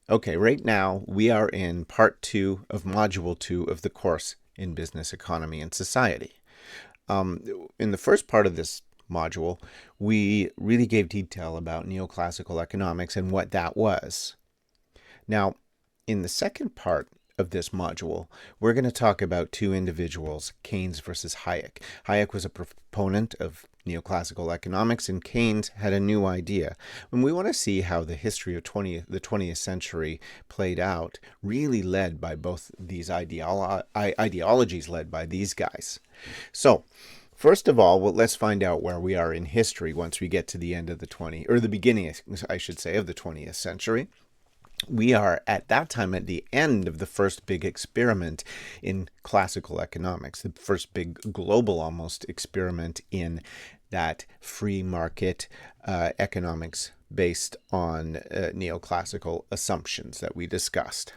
Okay, right now we are in part 2 of module 2 of the course in business economy and society. In the first part of this module, we really gave detail about neoclassical economics and what that was. Now, in the second part of this module, we're going to talk about two individuals, Keynes versus Hayek. Hayek was a proponent of neoclassical economics, and Keynes had a new idea. And we want to see how the history of the 20th century played out, really led by both these ideologies led by these guys. So, first of all, let's find out where we are in history once we get to the end of the beginning, I should say, of the 20th century. We are at that time at the end of the first big experiment in classical economics, the first big global almost experiment in that free market economics based on neoclassical assumptions that we discussed.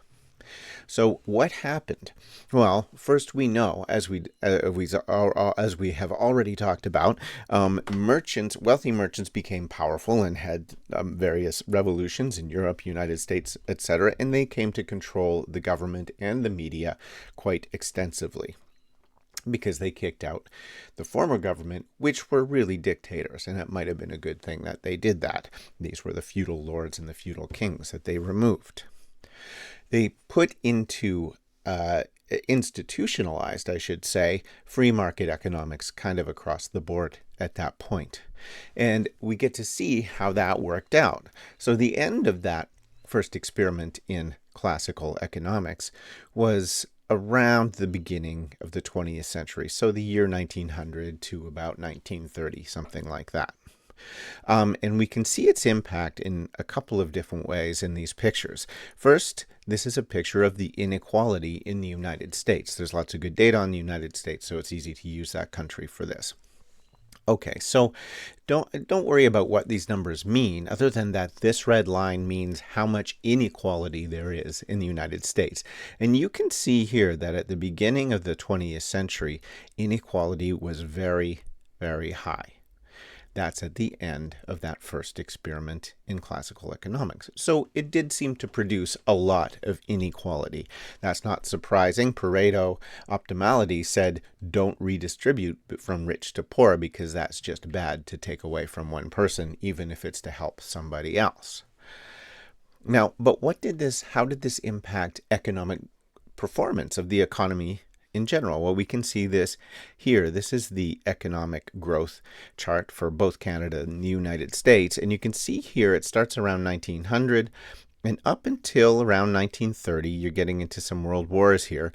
So what happened? Well, first we know, as we have already talked about, wealthy merchants became powerful and had various revolutions in Europe, United States, etc., and they came to control the government and the media quite extensively, because they kicked out the former government, which were really dictators, and it might have been a good thing that they did that. These were the feudal lords and the feudal kings that they removed. They put into institutionalized, I should say, free market economics kind of across the board at that point. And we get to see how that worked out. So the end of that first experiment in classical economics was around the beginning of the 20th century, so the year 1900 to about 1930, something like that. And we can see its impact in a couple of different ways in these pictures. First, this is a picture of the inequality in the United States. There's lots of good data on the United States, so it's easy to use that country for this. Okay, so don't worry about what these numbers mean, other than that this red line means how much inequality there is in the United States. And you can see here that at the beginning of the 20th century, inequality was very, very high. That's at the end of that first experiment in classical economics. So it did seem to produce a lot of inequality. That's not surprising. Pareto optimality said, don't redistribute from rich to poor, because that's just bad to take away from one person, even if it's to help somebody else. Now, but how did this impact economic performance of the economy in general? Well, we can see this here. This is the economic growth chart for both Canada and the United States. And you can see here it starts around 1900, and up until around 1930, you're getting into some world wars here.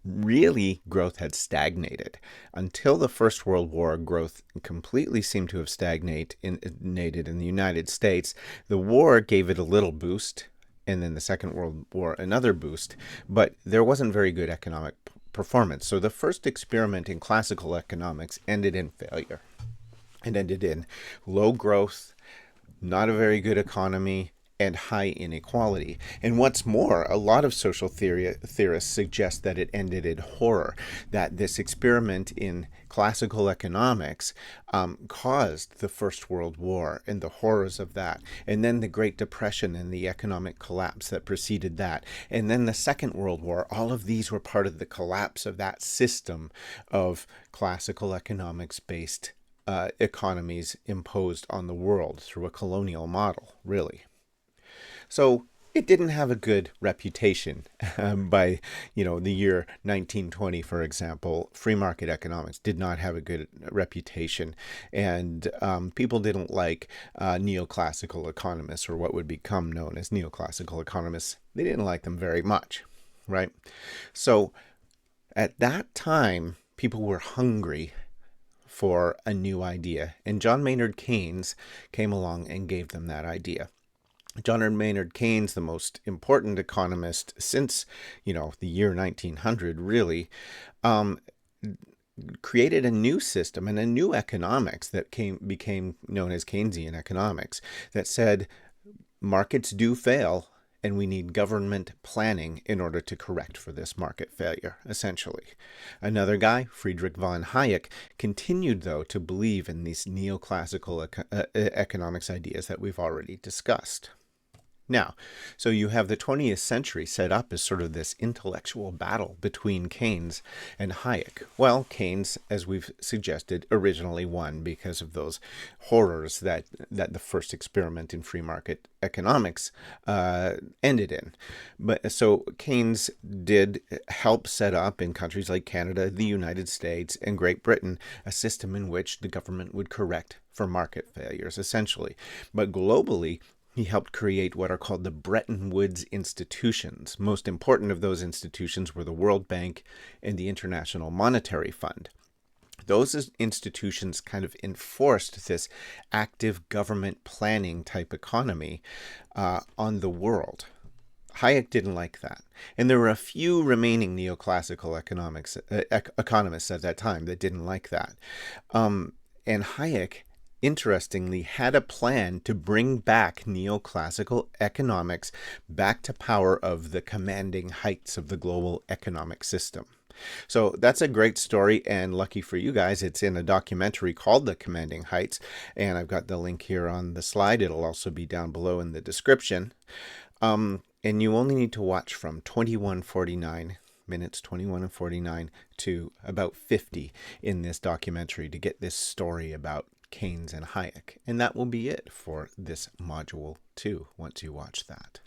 Really, growth had stagnated. Until the First World War, growth completely seemed to have stagnated in the United States. The war gave it a little boost, and then the Second World War another boost, but there wasn't very good economic performance. So the first experiment in classical economics ended in failure. It ended in low growth, not a very good economy, and high inequality. And what's more, a lot of social theorists suggest that it ended in horror, that this experiment in classical economics caused the First World War and the horrors of that, and then the Great Depression and the economic collapse that preceded that, and then the Second World War. All of these were part of the collapse of that system of classical economics-based economies imposed on the world through a colonial model, really. So it didn't have a good reputation by, the year 1920, for example. Free market economics did not have a good reputation, and people didn't like neoclassical economists, or what would become known as neoclassical economists. They didn't like them very much, right? So at that time, people were hungry for a new idea, and John Maynard Keynes came along and gave them that idea. John Maynard Keynes, the most important economist since, the year 1900, really, created a new system and a new economics that became known as Keynesian economics, that said markets do fail, and we need government planning in order to correct for this market failure, essentially. Another guy, Friedrich von Hayek, continued, though, to believe in these neoclassical economics ideas that we've already discussed. Now, so you have the 20th century set up as sort of this intellectual battle between Keynes and Hayek. Well, Keynes, as we've suggested, originally won because of those horrors that the first experiment in free market economics ended in. But so Keynes did help set up in countries like Canada, the United States, and Great Britain a system in which the government would correct for market failures, essentially. But globally, he helped create what are called the Bretton Woods institutions. Most important of those institutions were the World Bank and the International Monetary Fund. Those institutions kind of enforced this active government planning type economy on the world. Hayek didn't like that. And there were a few remaining neoclassical economists at that time that didn't like that. And Hayek, interestingly, had a plan to bring back neoclassical economics back to power of the commanding heights of the global economic system. So that's a great story, and lucky for you guys, it's in a documentary called The Commanding Heights, and I've got the link here on the slide. It'll also be down below in the description. And you only need to watch from 21:49 minutes 21 and 49 to about 50 in this documentary to get this story about Keynes and Hayek. And that will be it for this module 2 once you watch that.